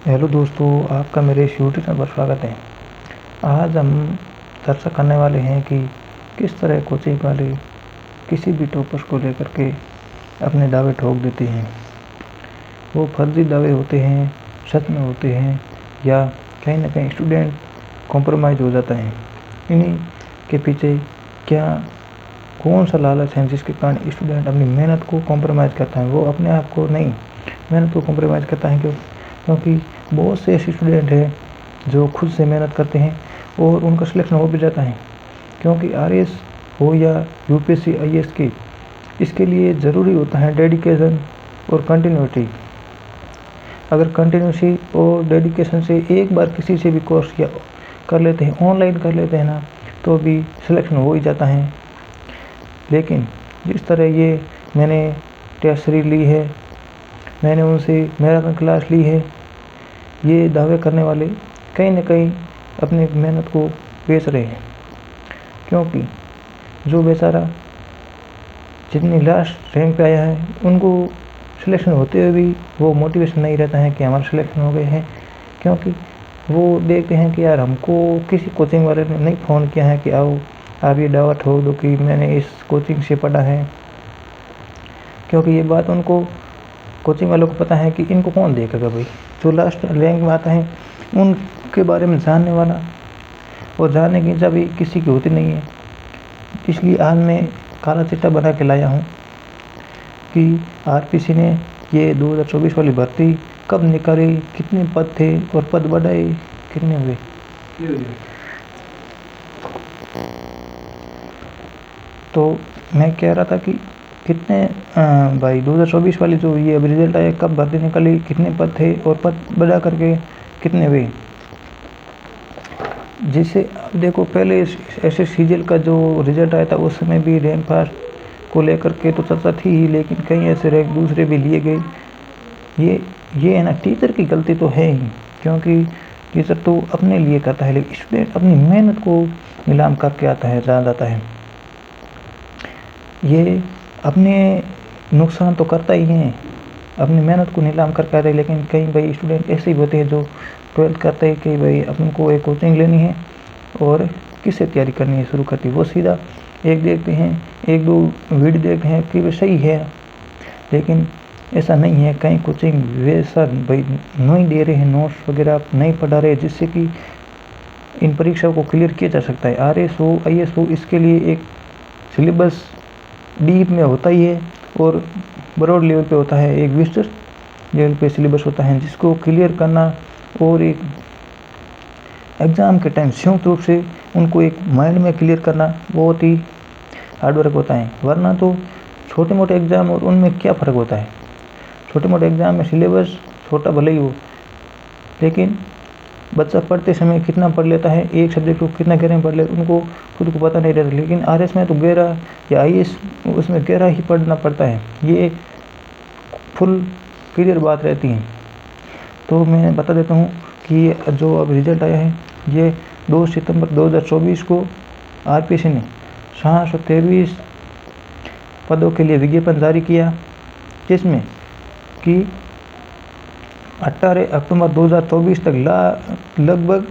Hello दोस्तों, आपका मेरे इस यूट्यूब चैनल पर स्वागत है। आज हम चर्चा करने वाले हैं कि किस तरह कोचिंग वाले किसी भी टॉपर्स को लेकर के अपने दावे ठोक देते हैं। वो फर्जी दावे होते हैं, सच में होते हैं, या कहीं ना कहीं स्टूडेंट कॉम्प्रोमाइज़ हो जाता है। इन्हीं के पीछे कौन सा लालच है जिसके कारण स्टूडेंट अपनी मेहनत को कॉम्प्रोमाइज़ करता है। वो अपने आप को नहीं, मेहनत को कॉम्प्रोमाइज़ करता है क्योंकि बहुत से ऐसे स्टूडेंट हैं जो खुद से मेहनत करते हैं और उनका सिलेक्शन हो भी जाता है। क्योंकि आरएस हो या यूपीएससी आईएएस की, इसके लिए ज़रूरी होता है डेडिकेशन और कंटिन्यूटी। अगर कंटिन्यूटी और डेडिकेशन से एक बार किसी से भी कोर्स या कर लेते हैं, ऑनलाइन कर लेते हैं ना, तो भी सिलेक्शन हो ही जाता है। लेकिन जिस तरह ये मैंने टेस्ट सीरीज ली है, मैंने उनसे मैराथन क्लास ली है, ये दावे करने वाले कहीं ना कहीं अपनी मेहनत को बेच रहे हैं। क्योंकि जो बेचारा जितनी लास्ट रैंक पे आया है, उनको सिलेक्शन होते हुए भी वो मोटिवेशन नहीं रहता है कि हमारा सिलेक्शन हो गए हैं। क्योंकि वो देखते हैं कि यार हमको किसी कोचिंग वाले ने नहीं फ़ोन किया है कि आओ आप ये दावा ठोक दो कि मैंने इस कोचिंग से पढ़ा है। क्योंकि ये बात उनको कोचिंग वालों को पता है कि इनको कौन देखेगा भाई। जो लास्ट रैंक में आता है उनके बारे में जानने वाला और जानने की इच्छा भी किसी की होती नहीं है। इसलिए आज मैं काला चिट्ठा बना के लाया हूँ कि आरपीसी ने ये 2024 वाली भर्ती कब निकाली, कितने पद थे और पद बढ़ाए कितने हुए। तो मैं कह रहा था कि कितने भाई 2024 वाली जो ये अभी रिजल्ट आया, कब भर्ती निकली, कितने पद थे और पद बढ़ा करके कितने हुए। जिससे अब देखो, पहले ऐसे सीजीएल का जो रिजल्ट आया था उस समय भी रैंक फास्ट को लेकर के तो चर्चा थी ही, लेकिन कई ऐसे रैंक दूसरे भी लिए गए। ये है ना, टीचर की गलती तो है ही, क्योंकि टीचर तो अपने लिए करता है, लेकिन स्टूडेंट अपनी मेहनत को नीलाम करके आता है, जान जाता है। ये अपने नुकसान तो करता ही है, अपनी मेहनत को नीलाम करके आता है। लेकिन कई भाई स्टूडेंट ऐसे ही होते हैं जो 12th करते हैं कि भाई अपन को एक कोचिंग लेनी है और किससे तैयारी करनी है शुरू करती है। वो सीधा एक देखते हैं, एक दो वीडियो देखते हैं कि वो सही है, लेकिन ऐसा नहीं है। कई कोचिंग वैसा भाई नहीं दे रहे हैं, नोट्स वगैरह नहीं पढ़ा रहे, जिससे कि इन परीक्षाओं को क्लियर किया जा सकता है। आरएस हो, आईएएस हो, इसके लिए एक सिलेबस डीप में होता ही है और ब्रॉड लेवल पे होता है, एक विस्तृत लेवल पे सिलेबस होता है, जिसको क्लियर करना और एक एग्ज़ाम के टाइम संयुक्त रूप से उनको एक माइंड में क्लियर करना बहुत ही हार्डवर्क होता है। वरना तो छोटे मोटे एग्ज़ाम और उनमें क्या फ़र्क होता है। छोटे मोटे एग्ज़ाम में सिलेबस छोटा भले ही हो, लेकिन बच्चा पढ़ते समय कितना पढ़ लेता है, एक सब्जेक्ट को कितना गहरे में पढ़ लेता है, उनको खुद को पता नहीं रहता। लेकिन आरएस में तो गहरा या आईएएस उसमें गहरा ही पढ़ना पड़ता है, ये फुल क्लियर बात रहती है। तो मैं बता देता हूँ कि जो अब रिज़ल्ट आया है, ये 2 सितंबर 2024 को आरपीसी ने 723 पदों के लिए विज्ञापन जारी किया, जिसमें कि 18 अक्टूबर 2024 तक लगभग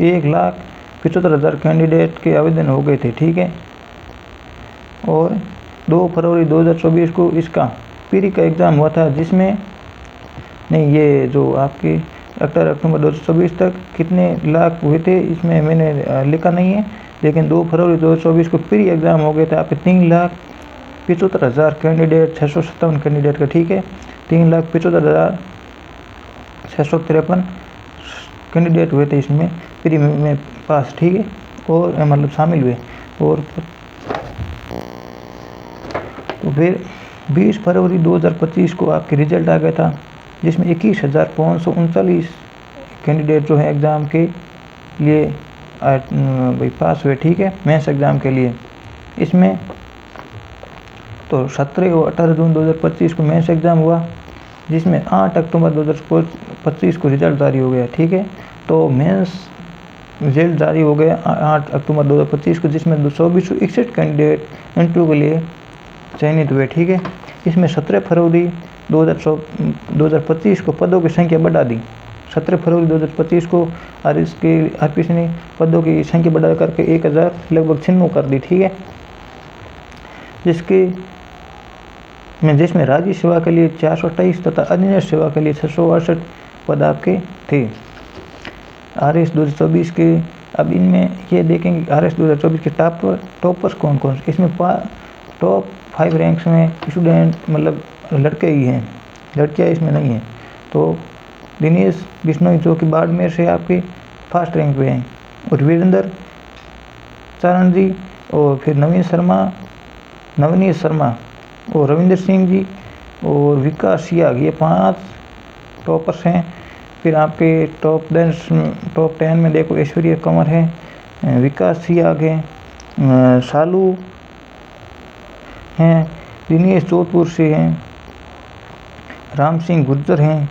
1,75,000 कैंडिडेट के आवेदन हो गए थे, ठीक है। और 2 फरवरी 2024 को इसका प्री का एग्ज़ाम हुआ था, जिसमें नहीं, ये जो आपके 18 अक्टूबर 2024 तक कितने लाख हुए थे इसमें मैंने लिखा नहीं है, लेकिन 2 फरवरी 2024 को प्री एग्ज़ाम हो गए थे आपके 3,75,000 कैंडिडेट, 657 कैंडिडेट का, ठीक है। 3,75,653 कैंडिडेट हुए थे इसमें प्री में पास, ठीक है, और मतलब शामिल हुए। और तो फिर 20 फरवरी 2025 को आपके रिजल्ट आ गया था, जिसमें 21,539 कैंडिडेट जो है एग्ज़ाम के लिए भाई पास हुए, ठीक है, मेंस एग्ज़ाम के लिए। इसमें तो 17 और 18 जून 2025 को मेंस एग्ज़ाम हुआ, जिसमें 8 अक्टूबर 2025 को रिज़ल्ट जारी हो गया, ठीक है। तो मेंस रिजल्ट जारी हो गया 8 अक्टूबर 2025 को, जिसमें 2461 कैंडिडेट इंटरव्यू के लिए चयनित हुए, ठीक है। इसमें 17 फरवरी 2025 को पदों की संख्या बढ़ा दी। 17 फरवरी 2025 को आरपीएससी ने पदों की संख्या बढ़ा करके 1000 लगभग 96 कर दी, ठीक है। जिसमें राज्य सेवा के लिए 428 तथा अन्य सेवा के लिए 668 पद आपके थे। RS 2024 के, अब इनमें ये देखेंगे RS 2024 के टॉपर्स कौन कौन से। इसमें टॉप 5 रैंक्स में स्टूडेंट मतलब लड़के ही हैं, लड़कियां इसमें नहीं हैं। तो दिनेश बिश्नोई जो कि बाड़मेर से आपके फर्स्ट रैंक पे हैं, और वीरेंद्र चारण जी, और फिर नवनीत शर्मा और रविंद्र सिंह जी और विकास सियाग, ये 5 टॉपर्स हैं। फिर आपके टॉप 10 में देखो ऐश्वर्या कंवर है, विकास सियाग है, शालू हैं, दिनेश जोधपुर से हैं, राम सिंह गुर्जर हैं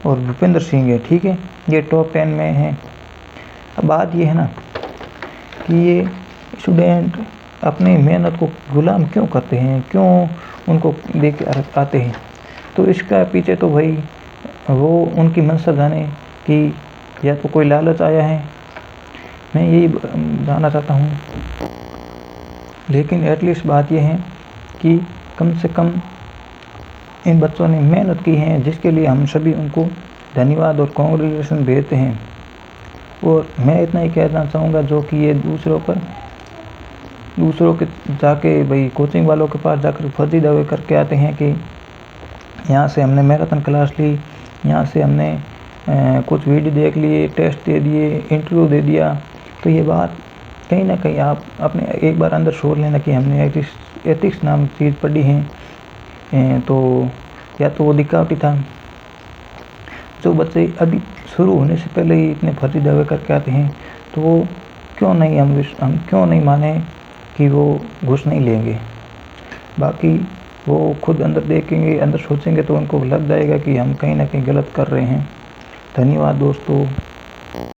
और भूपेंद्र सिंह है, ठीक है। ये टॉप 10 में हैं। अब बात ये है ना कि ये स्टूडेंट अपनी मेहनत को गुलाम क्यों करते हैं, क्यों उनको लेके आते हैं। तो इसका पीछे तो भाई वो उनकी मंशा जाने कि या तो कोई लालच आया है, मैं यही जानना चाहता हूँ। लेकिन एटलीस्ट बात यह है कि कम से कम इन बच्चों ने मेहनत की है, जिसके लिए हम सभी उनको धन्यवाद और कांग्रेचुलेसन भेजते हैं। और मैं इतना ही कहना चाहूँगा, जो कि ये दूसरों के जाके भाई कोचिंग वालों के पास जाकर फर्जी दावे करके आते हैं कि यहाँ से हमने मैराथन क्लास ली, यहाँ से हमने कुछ वीडियो देख लिए, टेस्ट दे दिए, इंटरव्यू दे दिया। तो ये बात कहीं ना कहीं आप अपने एक बार अंदर सोच लेना कि हमने एथिक्स नाम चीज़ पढ़ी है, तो या तो वो दिखावटी था। जो बच्चे अभी शुरू होने से पहले ही इतने फर्जी दावे करके आते हैं, तो वो क्यों नहीं हम क्यों नहीं माने कि वो घूस नहीं लेंगे। बाकी वो खुद अंदर देखेंगे, अंदर सोचेंगे तो उनको लग जाएगा कि हम कहीं ना कहीं गलत कर रहे हैं। धन्यवाद दोस्तों।